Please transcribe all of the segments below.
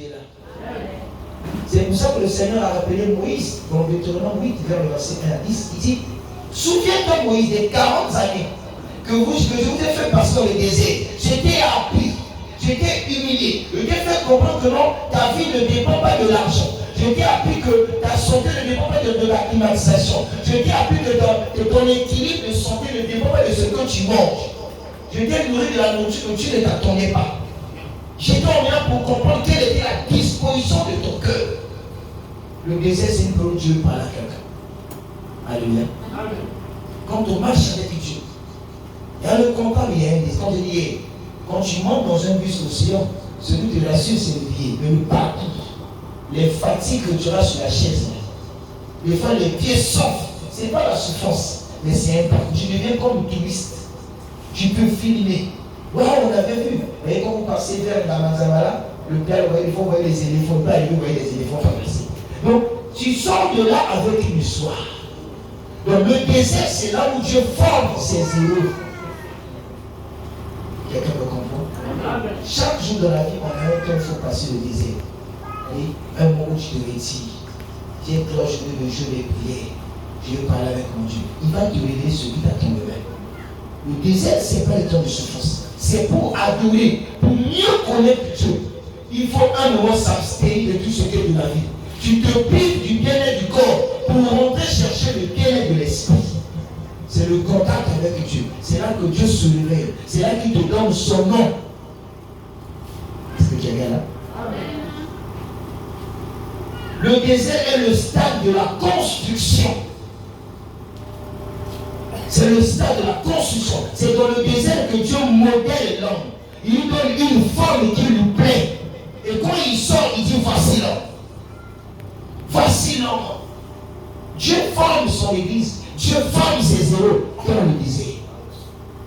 tu es là. C'est pour ça que le Seigneur a rappelé Moïse dans Deutéronome 8, vers le verset 1 à 10. Il dit, souviens-toi Moïse des 40 années que je vous ai fait passer dans le désert. J'étais appris, j'étais humilié. Je t'ai fait comprendre que non, ta vie ne dépend pas de l'argent. Je t'ai appris que ta santé ne dépend pas de la climatisation. Je t'ai appris que ton équilibre de santé ne dépend pas de ce que tu manges. Je t'ai nourri de la nourriture que tu ne t'attendais pas. J'étais en là pour comprendre quelle était la disposition de ton cœur. Le désert, c'est une parole où Dieu parle à quelqu'un. Alléluia. Quand on marche avec Dieu, il y a le comptable, il y a un discours de lier. Quand tu montes dans un bus aussi, celui qui te rassure, c'est le pied, mais le parcours. Les fatigues que tu as sur la chaise, des fois les pieds sortent. Ce n'est pas la souffrance, mais c'est un parcours. Tu deviens comme touriste. Tu peux filmer. Waouh, on avait vu. Vous voyez, quand vous passez vers la Manzamala, le père, il faut voir les éléphants, pas aller voir les éléphants fabriqués. Donc, tu sors de là avec une histoire. Donc, le désert, c'est là où Dieu forme ses héros. Quelqu'un me comprend? Chaque jour de la vie, on a un temps, il faut passer le désert. Et un moment où tu te retires, tu es cloche de le jeu des prières. Je vais parler avec mon Dieu. Il va te révéler ce qui t'attend de même. Le désert, ce n'est pas le temps de souffrance. C'est pour adorer, pour mieux connaître Dieu. Il faut un moment s'abstenir de tout ce qui est de la vie. Tu te prives du bien-être du corps pour rentrer chercher le bien-être de l'esprit. C'est le contact avec Dieu. C'est là que Dieu se révèle. C'est là qu'il te donne son nom. Est-ce que tu es là? Le désert est le stade de la construction. C'est le stade de la construction. C'est dans le désert que Dieu modèle l'homme. Il lui donne une forme qui lui plaît. Et quand il sort, il dit voici l'homme. Voici l'homme. Dieu forme son église. Dieu forme ses héros dans le désert.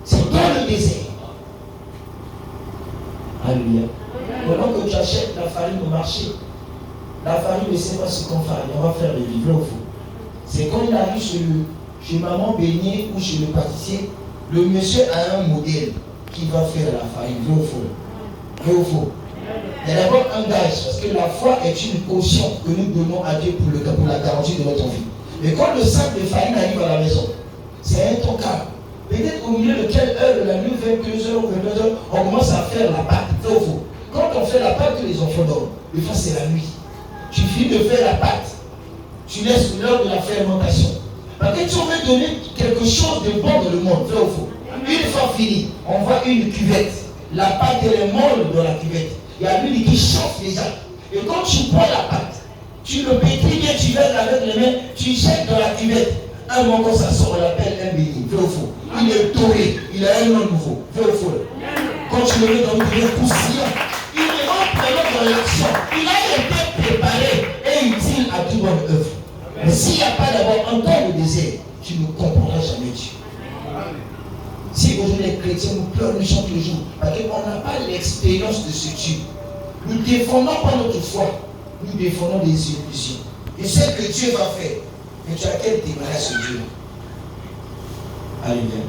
C'est dans le désert. Alléluia. Pendant que tu achètes la farine au marché, la farine ne sait pas ce qu'on fait. On va faire le livre au fond. C'est quand il arrive chez maman Beignet ou chez le pâtissier, le monsieur a un modèle qui va faire la farine. Vrai ou faux? Vrai ou faux? Il y a d'abord un gage, parce que la foi est une caution que nous donnons à Dieu pour la garantie de notre vie. Mais quand le sac de farine arrive à la maison, c'est intocable. Peut-être au milieu de quelle heure de la nuit, 22h ou 22h, on commence à faire la pâte. Vrai ou faux? Quand on fait la pâte, les enfants dorment. Des fois, c'est la nuit. Tu finis de faire la pâte. Tu laisses l'heure de la fermentation. Parce que tu veux donner quelque chose de bon dans le monde. Vrai ou faux? Une fois fini, on voit une cuvette. La pâte, elle est molle dans la cuvette. Il y a l'huile qui chauffe déjà. Et quand tu prends la pâte, tu le pétris bien, tu verses avec les mains, tu jettes dans la cuvette. Un moment quand ça sort, on l'appelle un béni. Vrai ou faux? Il est doré, il a un nom nouveau. Vrai ou faux? Quand tu le mets dans une cuvette poussière, il est rentré dans l'action. Il a été préparé et utile à toute bonne œuvre. Mais s'il n'y a pas d'abord un temps de désert, tu ne comprendras jamais Dieu. Si aujourd'hui les chrétiens nous pleurent, nous chantent toujours, parce qu'on n'a pas l'expérience de ce Dieu. Nous ne défendons pas notre foi, nous défendons des illusions. Et ce que Dieu va faire, mais tu as quel témoignage ce Dieu? Alléluia.